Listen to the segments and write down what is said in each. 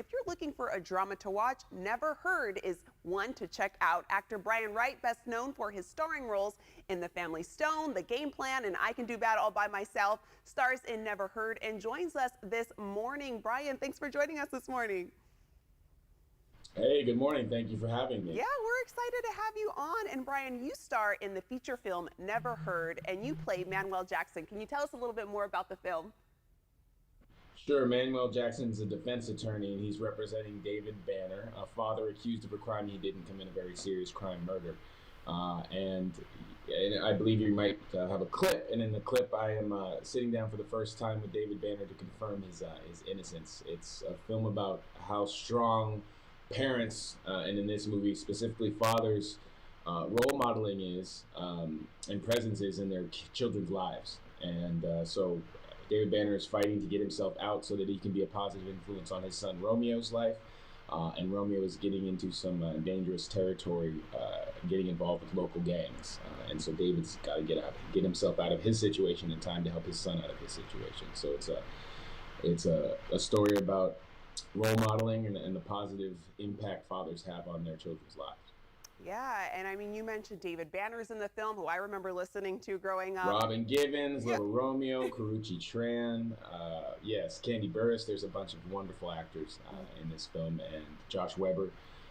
If you're looking for a drama to watch, Never Heard is one to check out. Actor Brian Wright, best known for his starring roles in The Family Stone, The Game Plan, and I Can Do Bad All by Myself, stars in Never Heard and joins us this morning. Brian, thanks for joining us this morning. Hey, good morning. Thank you for having me. Yeah, we're excited to have you on. And Brian, you star in the feature film Never Heard, and you play Manuel Jackson. Can you tell us a little bit more about the film? Sure, Manuel Jackson's a defense attorney, and he's representing David Banner, a father accused of a crime he didn't commit, a very serious crime, murder. And I believe you might have a clip, and in the clip, I am sitting down for the first time with David Banner to confirm his innocence. It's a film about how strong parents, and in this movie specifically fathers, role modeling is and presence is in their children's lives. And so David Banner is fighting to get himself out so that he can be a positive influence on his son Romeo's life. And Romeo is getting into some dangerous territory, getting involved with local gangs. And so David's got to get himself out of his situation in time to help his son out of his situation. So it's a story about role modeling and the positive impact fathers have on their children's lives. Yeah, and I mean, you mentioned David Banner's in the film, who I remember listening to growing up. Robin Givens, Yeah. Little Romeo, Karuchi Tran, yes, Candy Burris. There's a bunch of wonderful actors in this film, and Josh Weber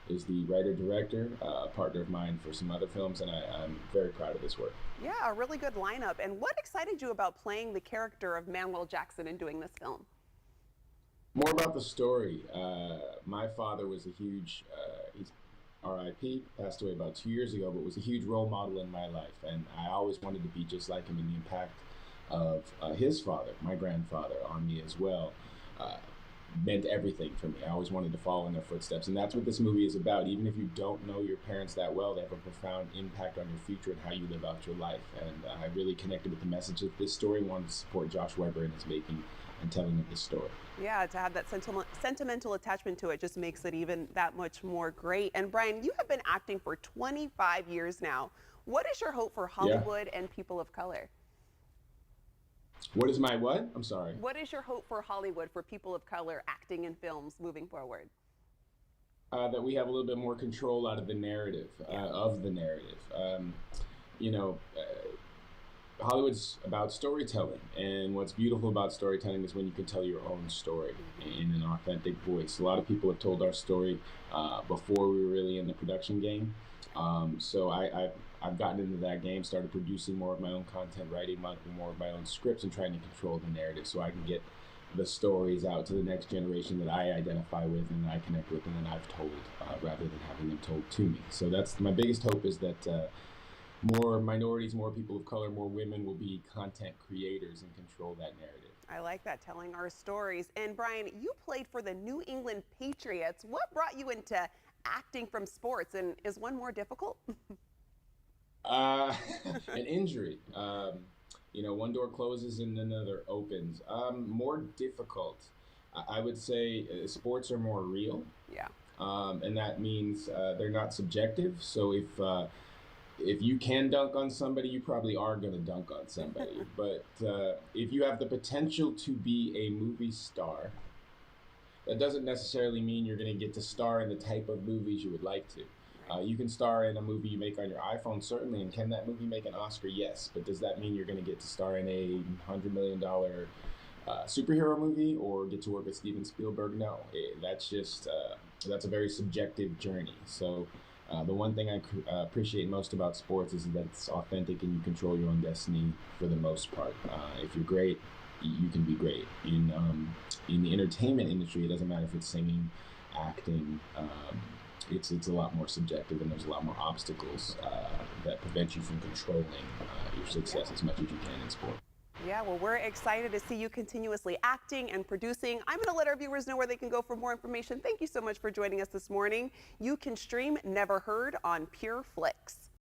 is the writer-director, partner of mine for some other films, and I'm very proud of this work. Yeah, a really good lineup. And what excited you about playing the character of Manuel Jackson and doing this film? More about the story. My father was a huge, he's RIP, passed away about 2 years ago, but was a huge role model in my life. And I always wanted to be just like him, and the impact of his father, my grandfather, on me as well, meant everything for me. I always wanted to follow in their footsteps. And that's what this movie is about. Even if you don't know your parents that well, they have a profound impact on your future and how you live out your life. And I really connected with the message of this story, wanted to support Josh Weber in his making and telling of this story. Yeah, to have that sentimental attachment to it just makes it even that much more great. And Brian, you have been acting for 25 years now. What is your hope for Yeah. Hollywood and people of color? What is my what? I'm sorry. What is your hope for Hollywood, for people of color acting in films moving forward? That we have a little bit more control out of the narrative, of the narrative. You know, Hollywood's about storytelling, and what's beautiful about storytelling is when you can tell your own story in an authentic voice. A lot of people have told our story before we were really in the production game. So I've gotten into that game, started producing more of my own content, writing more of my own scripts, and trying to control the narrative so I can get the stories out to the next generation that I identify with and that I connect with and that I've told, rather than having them told to me. So that's my biggest hope, is that more minorities, more people of color, more women will be content creators and control that narrative. I like that, telling our stories. And Brian, you played for the New England Patriots. What brought you into acting from sports, and is one more difficult? Uh, an injury. You know, one door closes and another opens. More difficult. I would say sports are more real, Yeah. and that means they're not subjective. So if you can dunk on somebody, you probably are going to dunk on somebody. But if you have the potential to be a movie star, that doesn't necessarily mean you're going to get to star in the type of movies you would like to. You can star in a movie you make on your iPhone, certainly, and can that movie make an Oscar? Yes, but does that mean you're going to get to star in a $100 million superhero movie or get to work with Steven Spielberg? No, that's a very subjective journey. So the one thing I appreciate most about sports is that it's authentic and you control your own destiny for the most part. If you're great, you can be great. In the entertainment industry, it doesn't matter if it's singing, acting. It's a lot more subjective, and there's a lot more obstacles that prevent you from controlling your success as much as you can in sport. Yeah, well, we're excited to see you continuously acting and producing. I'm going to let our viewers know where they can go for more information. Thank you so much for joining us this morning. You can stream Never Heard on Pure Flix.